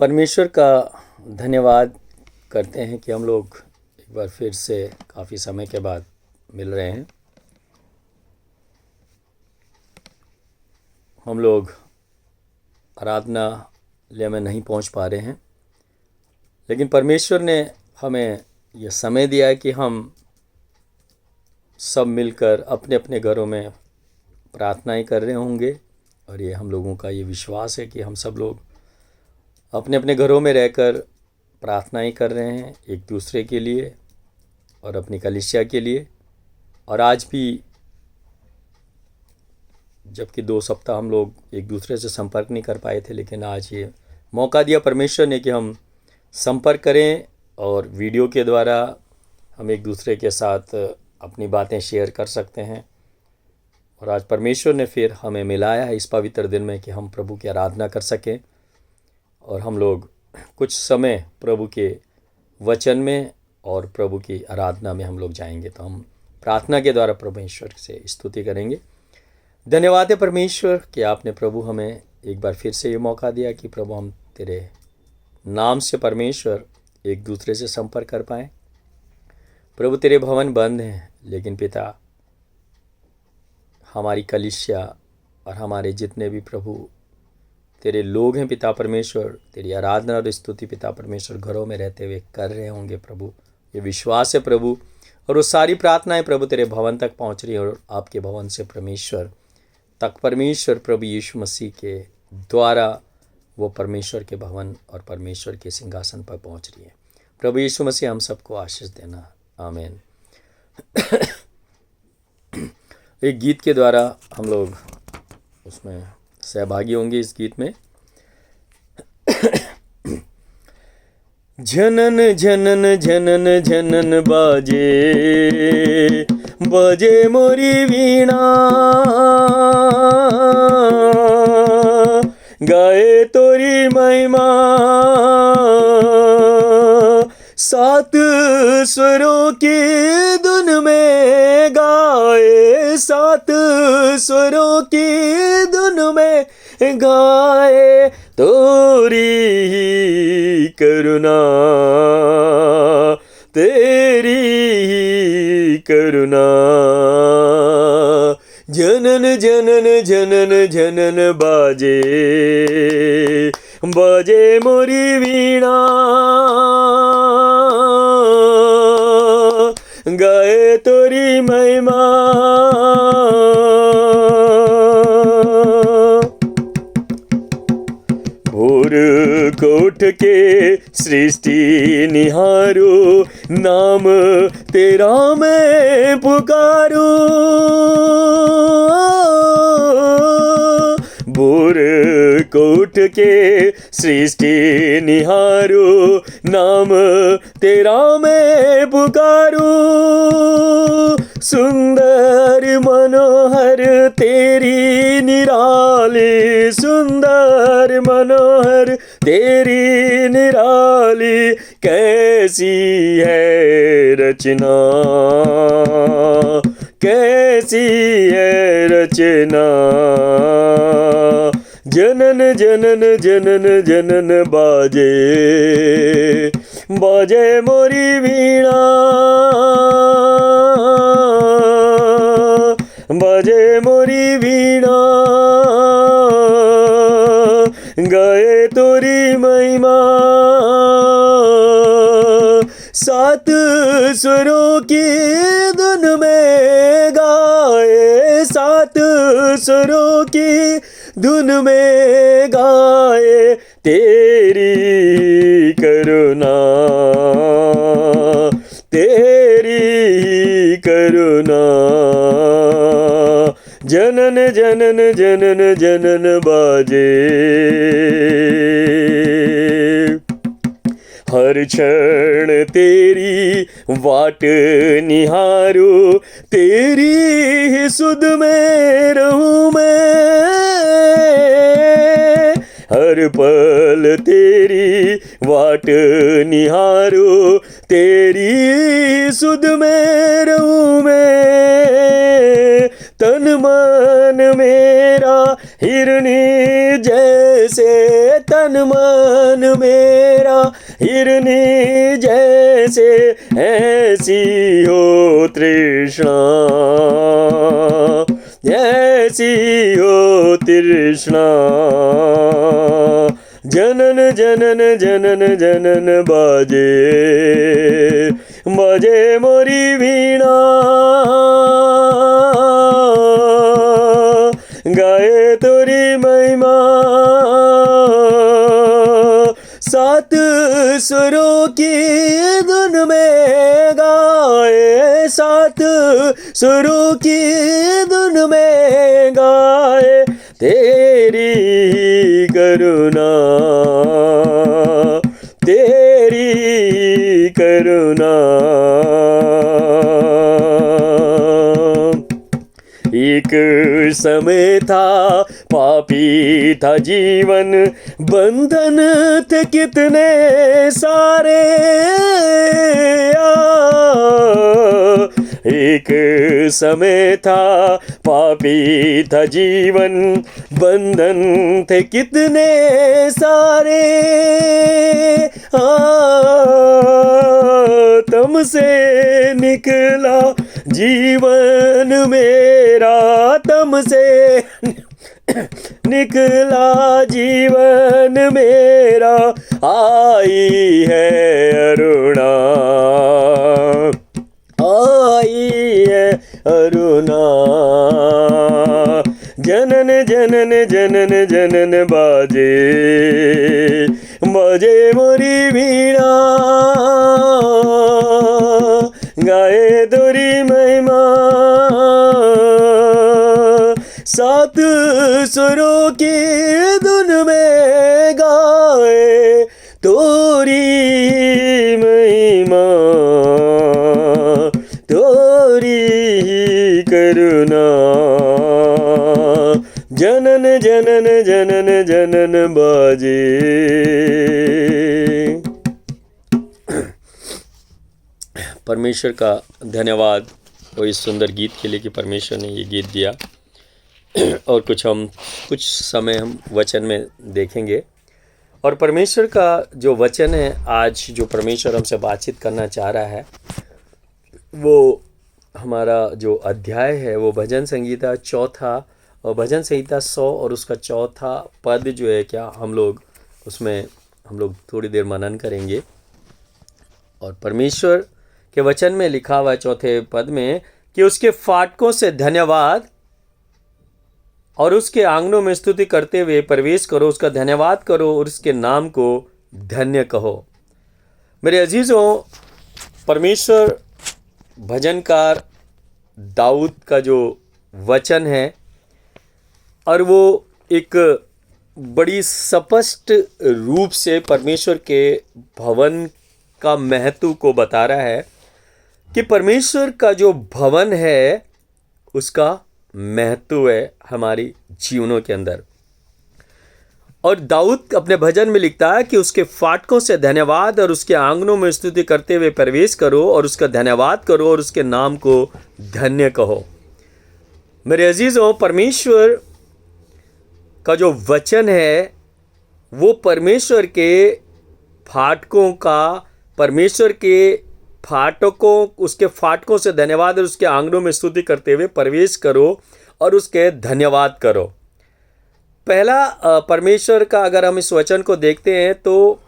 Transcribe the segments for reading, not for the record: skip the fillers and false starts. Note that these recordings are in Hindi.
परमेश्वर का धन्यवाद करते हैं कि हम लोग एक बार फिर से काफ़ी समय के बाद मिल रहे हैं। हम लोग आराधनालय में नहीं पहुंच पा रहे हैं, लेकिन परमेश्वर ने हमें यह समय दिया है कि हम सब मिलकर अपने अपने घरों में प्रार्थनाएं कर रहे होंगे। और ये हम लोगों का ये विश्वास है कि हम सब लोग अपने अपने घरों में रहकर प्रार्थनाएं कर रहे हैं एक दूसरे के लिए और अपनी कलीसिया के लिए। और आज भी जबकि 2 सप्ताह हम लोग एक दूसरे से संपर्क नहीं कर पाए थे, लेकिन आज ये मौका दिया परमेश्वर ने कि हम संपर्क करें और वीडियो के द्वारा हम एक दूसरे के साथ अपनी बातें शेयर कर सकते हैं। और आज परमेश्वर ने फिर हमें मिलाया है इस पवित्र दिन में कि हम प्रभु की आराधना कर सकें। और हम लोग कुछ समय प्रभु के वचन में और प्रभु की आराधना में हम लोग जाएंगे। तो हम प्रार्थना के द्वारा परमेश्वर से स्तुति करेंगे। धन्यवाद है परमेश्वर कि आपने प्रभु हमें एक बार फिर से ये मौका दिया कि प्रभु हम तेरे नाम से परमेश्वर एक दूसरे से संपर्क कर पाएँ। प्रभु तेरे भवन बंद हैं, लेकिन पिता हमारी कलीसिया और हमारे जितने भी प्रभु तेरे लोग हैं पिता परमेश्वर, तेरी आराधना और स्तुति पिता परमेश्वर घरों में रहते हुए कर रहे होंगे प्रभु। ये विश्वास है प्रभु, और वो सारी प्रार्थनाएं प्रभु तेरे भवन तक पहुंच रही है और आपके भवन से परमेश्वर तक परमेश्वर प्रभु यीशु मसीह के द्वारा वो परमेश्वर के भवन और परमेश्वर के सिंहासन पर पहुंच रही है। प्रभु यीशु मसीह हम सबको आशीष देना, आमीन। एक गीत के द्वारा हम लोग उसमें सहभागी होंगे। इस गीत में झनन झनन झनन झनन बाजे बाजे मोरी वीणा, गाए तोरी महिमा, सात स्वरों की धुन में गाए, सात स्वरों की धुन में गाए तोरी ही करुणा, तेरी ही करुणा। जनन जनन जनन जनन बाजे बाजे मोरी वीणा, गाए तोरी महिमा, भोर कोट के सृष्टि निहारो, नाम तेरा मैं पुकारो। भोर कोट के सृष्टि निहारो, नाम तेरा मैं पुकारो। सुंदर मनोहर तेरी निराली, सुंदर मनोहर तेरी निराली, कैसी है रचना, कैसी है रचना। जनन जनन जनन जनन बाजे बाजे मोरी वीणा, बाजे मोरी वीणा, गाए तोरी महिमा, सात स्वरों की धुन में गाए, सात स्वरों की धुन में गाए तेरी करुणा, तेरी करुणा। जनन जनन जनन जनन बाजे, हर क्षण तेरी वाट निहारो, तेरी ही सुध में रहूं मैं, हर पल तेरी वाट निहारो, तेरी सुध में रहूं मैं। तन मन मेरा हिरनी जैसे तन मन मेरा, हिरनी जैसे ऐसी हो तृष्णा, ऐसी हो तृष्णा। जनन जनन जनन जनन बाजे, बाजे मोरी वीणा, गाए तोरी महिमा। सात सुरों की धुन में गाए, सात सुरों की धुन में गाए, तेरी करुणा, तेरी करुणा। एक समय था पापी था जीवन, बंधन थे कितने सारे। एक समय था पापी था जीवन, बंधन थे कितने सारे। तुमसे निकला जीवन मेरा, तुमसे निकला जीवन मेरा, आई है अरुणा, आई है अरुणा। जनन जनन जनन जनन बाजे, बाजे मोरी वीणा, गाए तोरी महिमा। सात सुरों की धुन में गाए तोरी महिमा, तोरी करुणा। जनन जनन जनन जनन बाजे। परमेश्वर का धन्यवाद और इस सुंदर गीत के लिए कि परमेश्वर ने ये गीत दिया। और कुछ समय हम वचन में देखेंगे। और परमेश्वर का जो वचन है, आज जो परमेश्वर हमसे बातचीत करना चाह रहा है, वो हमारा जो अध्याय है वो भजन संहिता 4 और भजन संहिता 100 और उसका 4 पद जो है, क्या हम लोग थोड़ी देर मनन करेंगे। और परमेश्वर के वचन में लिखा हुआ है 4 पद में कि उसके फाटकों से धन्यवाद और उसके आंगनों में स्तुति करते हुए प्रवेश करो, उसका धन्यवाद करो और उसके नाम को धन्य कहो। मेरे अजीजों, परमेश्वर भजनकार दाऊद का जो वचन है, और वो एक बड़ी स्पष्ट रूप से परमेश्वर के भवन का महत्व को बता रहा है कि परमेश्वर का जो भवन है उसका महत्व है हमारी जीवनों के अंदर। और दाऊद अपने भजन में लिखता है कि उसके फाटकों से धन्यवाद और उसके आंगनों में स्तुति करते हुए प्रवेश करो और उसका धन्यवाद करो और उसके नाम को धन्य कहो। मेरे अजीजों, परमेश्वर का जो वचन है वो परमेश्वर के फाटकों का, परमेश्वर के फाटकों, उसके फाटकों से धन्यवाद और उसके आंगनों में स्तुति करते हुए प्रवेश करो और उसके धन्यवाद करो। पहला परमेश्वर का अगर हम इस वचन को देखते हैं तो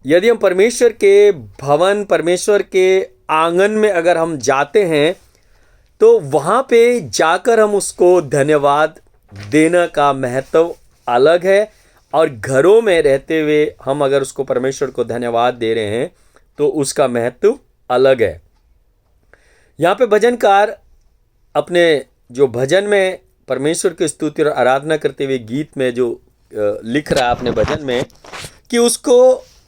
यदि हम परमेश्वर के भवन, परमेश्वर के आंगन में अगर हम जाते हैं तो वहाँ पे जाकर हम उसको धन्यवाद देने का महत्व अलग है। और घरों में रहते हुए हम अगर उसको परमेश्वर को धन्यवाद दे रहे हैं तो उसका महत्व अलग है। यहाँ पे भजनकार अपने जो भजन में परमेश्वर की स्तुति और आराधना करते हुए गीत में जो लिख रहा है अपने भजन में कि उसको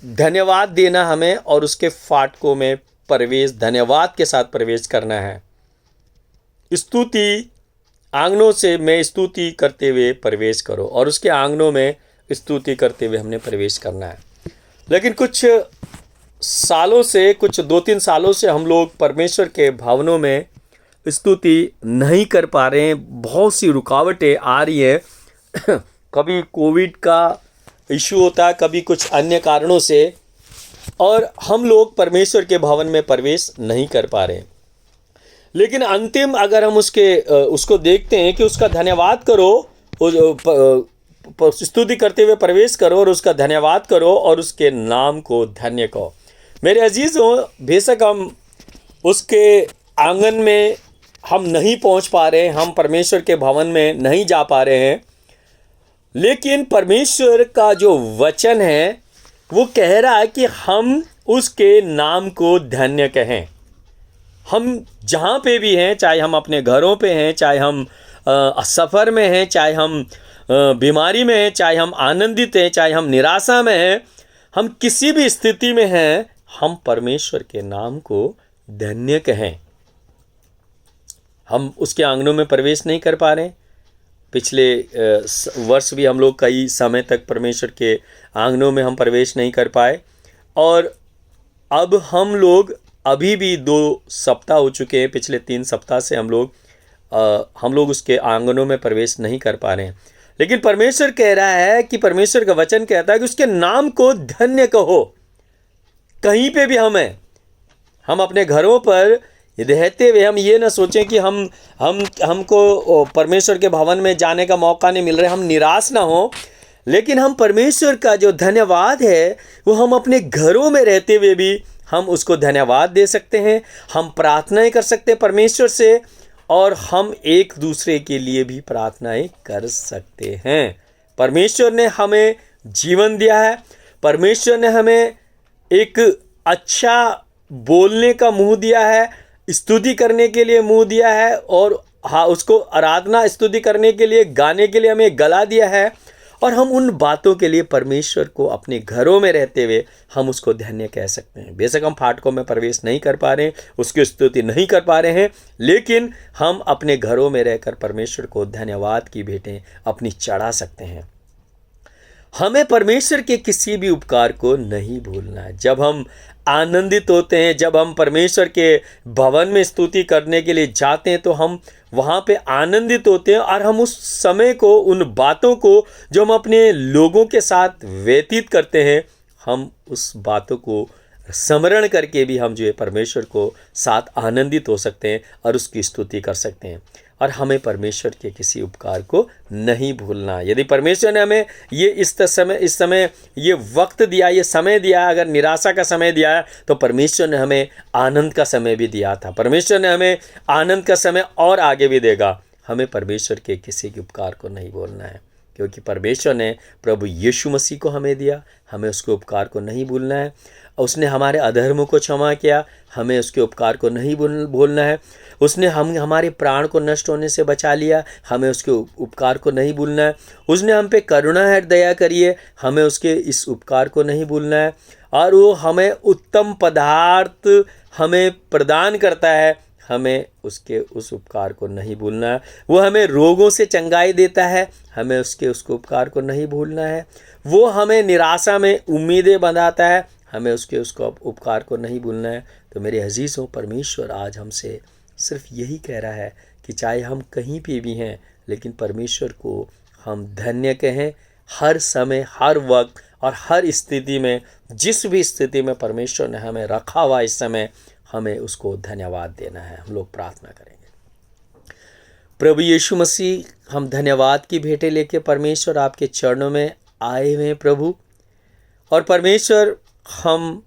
धन्यवाद देना हमें और उसके फाटकों में प्रवेश, धन्यवाद के साथ प्रवेश करना है। स्तुति आंगनों से मैं स्तुति करते हुए प्रवेश करो और उसके आंगनों में स्तुति करते हुए हमने प्रवेश करना है। लेकिन कुछ सालों से, कुछ 2-3 सालों से हम लोग परमेश्वर के भवनों में स्तुति नहीं कर पा रहे हैं। बहुत सी रुकावटें आ रही हैं कभी कोविड का इशू होता है, कभी कुछ अन्य कारणों से, और हम लोग परमेश्वर के भवन में प्रवेश नहीं कर पा रहे हैं। लेकिन अंतिम अगर हम उसको देखते हैं कि उसका धन्यवाद करो, स्तुति करते हुए प्रवेश करो और उसका धन्यवाद करो और उसके नाम को धन्य कहो। मेरे अजीज़ों, बेशक हम उसके आंगन में हम नहीं पहुंच पा रहे हैं, हम परमेश्वर के भवन में नहीं जा पा रहे हैं, लेकिन परमेश्वर का जो वचन है वो कह रहा है कि हम उसके नाम को धन्य कहें। हम जहाँ पे भी हैं, चाहे हम अपने घरों पे हैं, चाहे हम सफ़र में हैं, चाहे हम बीमारी में हैं, चाहे हम आनंदित हैं, चाहे हम निराशा में हैं, हम किसी भी स्थिति में हैं, हम परमेश्वर के नाम को धन्य कहें। हम उसके आंगनों में प्रवेश नहीं कर पा रहे। पिछले वर्ष भी हम लोग कई समय तक परमेश्वर के आंगनों में हम प्रवेश नहीं कर पाए, और अब हम लोग अभी भी 2 सप्ताह हो चुके हैं, पिछले 3 सप्ताह से हम लोग उसके आंगनों में प्रवेश नहीं कर पा रहे हैं। लेकिन परमेश्वर कह रहा है कि परमेश्वर का वचन कहता है कि उसके नाम को धन्य कहो। कहीं पे भी हम अपने घरों पर रहते हुए हम ये ना सोचें कि हमको परमेश्वर के भवन में जाने का मौका नहीं मिल रहा है, हम निराश ना हो, लेकिन हम परमेश्वर का जो धन्यवाद है वो हम अपने घरों में रहते हुए भी हम उसको धन्यवाद दे सकते हैं। हम प्रार्थनाएं कर सकते हैं परमेश्वर से, और हम एक दूसरे के लिए भी प्रार्थनाएं कर सकते हैं। परमेश्वर ने हमें जीवन दिया है, परमेश्वर ने हमें एक अच्छा बोलने का मुंह दिया है, स्तुति करने के लिए मुंह दिया है, और हाँ, उसको आराधना स्तुति करने के लिए, गाने के लिए हमें गला दिया है, और हम उन बातों के लिए परमेश्वर को अपने घरों में रहते हुए हम उसको धन्य कह सकते हैं। बेशक हम फाटकों में प्रवेश नहीं कर पा रहे हैं, उसकी स्तुति नहीं कर पा रहे हैं, लेकिन हम अपने घरों में रहकर परमेश्वर को धन्यवाद की भेंटें अपनी चढ़ा सकते हैं। हमें परमेश्वर के किसी भी उपकार को नहीं भूलना है। जब हम आनंदित होते हैं, जब हम परमेश्वर के भवन में स्तुति करने के लिए जाते हैं, तो हम वहाँ पे आनंदित होते हैं, और हम उस समय को, उन बातों को जो हम अपने लोगों के साथ व्यतीत करते हैं, हम उस बातों को स्मरण करके भी हम जो है परमेश्वर को साथ आनंदित हो सकते हैं और उसकी स्तुति कर सकते हैं। और हमें परमेश्वर के किसी उपकार को नहीं भूलना। यदि परमेश्वर ने हमें ये इस समय ये वक्त दिया, ये समय दिया, अगर निराशा का समय दिया है, तो परमेश्वर ने हमें आनंद का समय भी दिया था। परमेश्वर ने हमें आनंद का समय और आगे भी देगा। हमें परमेश्वर के किसी के उपकार को नहीं भूलना है, क्योंकि परमेश्वर ने प्रभु यीशु मसीह को हमें दिया, हमें उसके उपकार को नहीं भूलना है। उसने हमारे अधर्मों को क्षमा किया, हमें उसके उपकार को नहीं भूलना है। उसने हमारे प्राण को नष्ट होने से बचा लिया, हमें उसके उपकार को नहीं भूलना है। उसने हम पे करुणा है, दया करी है, हमें उसके इस उपकार को नहीं भूलना है। और वो हमें उत्तम पदार्थ हमें प्रदान करता है, हमें उसके उस उपकार को नहीं भूलना है। वो हमें रोगों से चंगाई देता है, हमें उसके उपकार को नहीं भूलना है। वो हमें निराशा में उम्मीदें बंधाता है, हमें उसके उपकार को नहीं भूलना है। तो मेरे अजीज़ों, परमेश्वर आज हमसे सिर्फ यही कह रहा है कि चाहे हम कहीं पे भी हैं, लेकिन परमेश्वर को हम धन्य कहें। हर समय, हर वक्त और हर स्थिति में, जिस भी स्थिति में परमेश्वर ने हमें रखा हुआ इस समय, हमें उसको धन्यवाद देना है। हम लोग प्रार्थना करेंगे। प्रभु यीशु मसीह, हम धन्यवाद की भेंटें लेके परमेश्वर आपके चरणों में आए हुए हैं प्रभु। और परमेश्वर, हम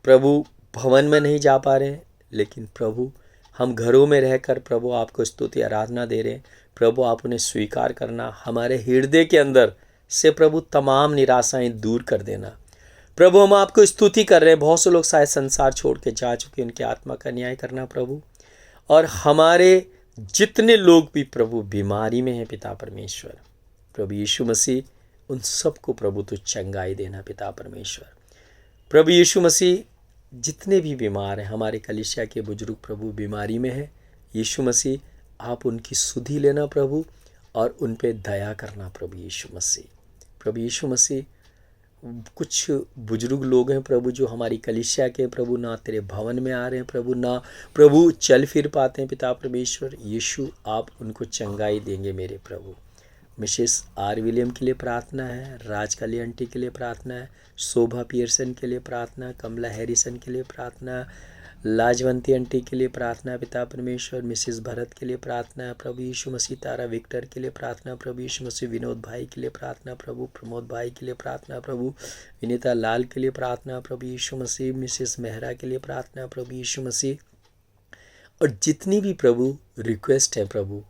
प्रभु भवन में नहीं जा पा रहे हैं, लेकिन प्रभु हम घरों में रहकर प्रभु आपको स्तुति आराधना दे रहे हैं। प्रभु आप उन्हें स्वीकार करना, हमारे हृदय के अंदर से प्रभु तमाम निराशाएं दूर कर देना। प्रभु हम आपको स्तुति कर रहे हैं। बहुत से लोग शायद संसार छोड़ के जा चुके, उनकी आत्मा का न्याय करना प्रभु। और हमारे जितने लोग भी प्रभु बीमारी में हैं पिता परमेश्वर, प्रभु यीशु मसीह उन सबको प्रभु तो चंगाई देना पिता परमेश्वर। प्रभु यीशु मसीह, जितने भी बीमार हैं, हमारे कलीसिया के बुजुर्ग प्रभु बीमारी में हैं, यीशु मसीह आप उनकी सुधि लेना प्रभु, और उन पे दया करना प्रभु यीशु मसीह। प्रभु यीशु मसीह, कुछ बुजुर्ग लोग हैं प्रभु जो हमारी कलीसिया के प्रभु ना तेरे भवन में आ रहे हैं प्रभु, ना प्रभु चल फिर पाते हैं पिता परमेश्वर। यीशु आप उनको चंगाई देंगे मेरे प्रभु। मिसेस आर विलियम के लिए प्रार्थना है, राजकाली आंटी के लिए प्रार्थना है, शोभा पियर्सन के लिए प्रार्थना, कमला हैरिसन के लिए प्रार्थना, लाजवंती आंटी के लिए प्रार्थना पिता परमेश्वर, मिसेस भरत के लिए प्रार्थना प्रभु यीशु मसीह, तारा विक्टर के लिए प्रार्थना प्रभु यीशु मसीह, विनोद भाई के लिए प्रार्थना प्रभु, प्रमोद भाई के लिए प्रार्थना प्रभु, विनीता लाल के लिए प्रार्थना प्रभु यीशु मसीह, मिसेस मेहरा के लिए प्रार्थना प्रभु यीशु मसीह। और जितनी भी प्रभु रिक्वेस्ट है प्रभु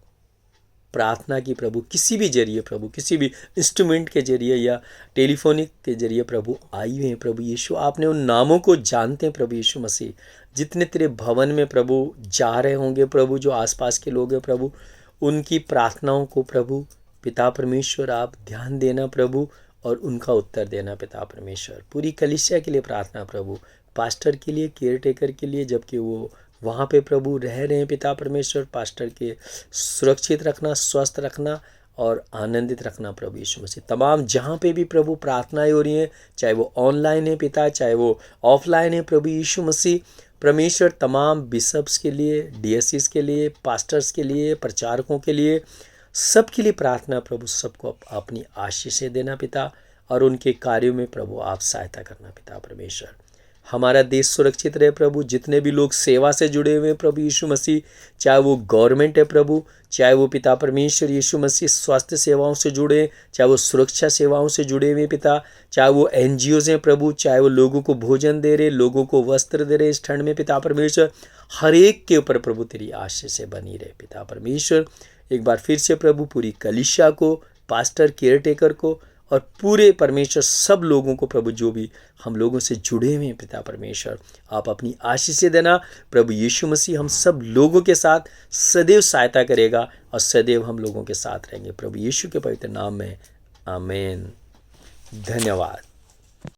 प्रार्थना की प्रभु, किसी भी जरिए प्रभु, किसी भी इंस्ट्रूमेंट के जरिए या टेलीफोनिक के जरिए प्रभु आई हुए हैं प्रभु यीशु, आपने उन नामों को जानते हैं प्रभु यीशु मसीह। जितने तेरे भवन में प्रभु जा रहे होंगे प्रभु, जो आसपास के लोग हैं प्रभु, उनकी प्रार्थनाओं को प्रभु पिता परमेश्वर आप ध्यान देना प्रभु और उनका उत्तर देना पिता परमेश्वर। पूरी कलीसिया के लिए प्रार्थना प्रभु, पास्टर के लिए, केयर टेकर के लिए, जबकि वो वहाँ पे प्रभु रह रहे हैं पिता परमेश्वर, पास्टर के सुरक्षित रखना, स्वस्थ रखना और आनंदित रखना प्रभु यीशु मसीह। तमाम जहाँ पे भी प्रभु प्रार्थनाएं हो रही हैं, चाहे वो ऑनलाइन है पिता, चाहे वो ऑफलाइन है प्रभु यीशु मसीह परमेश्वर, तमाम बिशप्स के लिए, डीएससीज के लिए, पास्टर्स के लिए, प्रचारकों के लिए, सबके लिए प्रार्थना प्रभु, सबको अपनी आशीषें देना पिता और उनके कार्यों में प्रभु आप सहायता करना पिता परमेश्वर। हमारा देश सुरक्षित रहे प्रभु, जितने भी लोग सेवा से जुड़े हुए हैं प्रभु यीशु मसीह, चाहे वो गवर्नमेंट है प्रभु, चाहे वो पिता परमेश्वर यीशु मसीह स्वास्थ्य सेवाओं से जुड़े, चाहे वो सुरक्षा सेवाओं से जुड़े हुए पिता, चाहे वो एनजीओज हैं प्रभु, चाहे वो लोगों को भोजन दे रहे, लोगों को वस्त्र दे रहे इस ठंड में पिता परमेश्वर, हर एक के ऊपर प्रभु तेरी आशीष से बनी रहे पिता परमेश्वर। एक बार फिर से प्रभु पूरी कलीसिया को, पास्टर, केयर टेकर को और पूरे परमेश्वर सब लोगों को प्रभु, जो भी हम लोगों से जुड़े हुए हैं पिता परमेश्वर, आप अपनी आशीष देना प्रभु यीशु मसीह। हम सब लोगों के साथ सदैव सहायता करेगा और सदैव हम लोगों के साथ रहेंगे प्रभु यीशु के पवित्र नाम में, आमीन। धन्यवाद।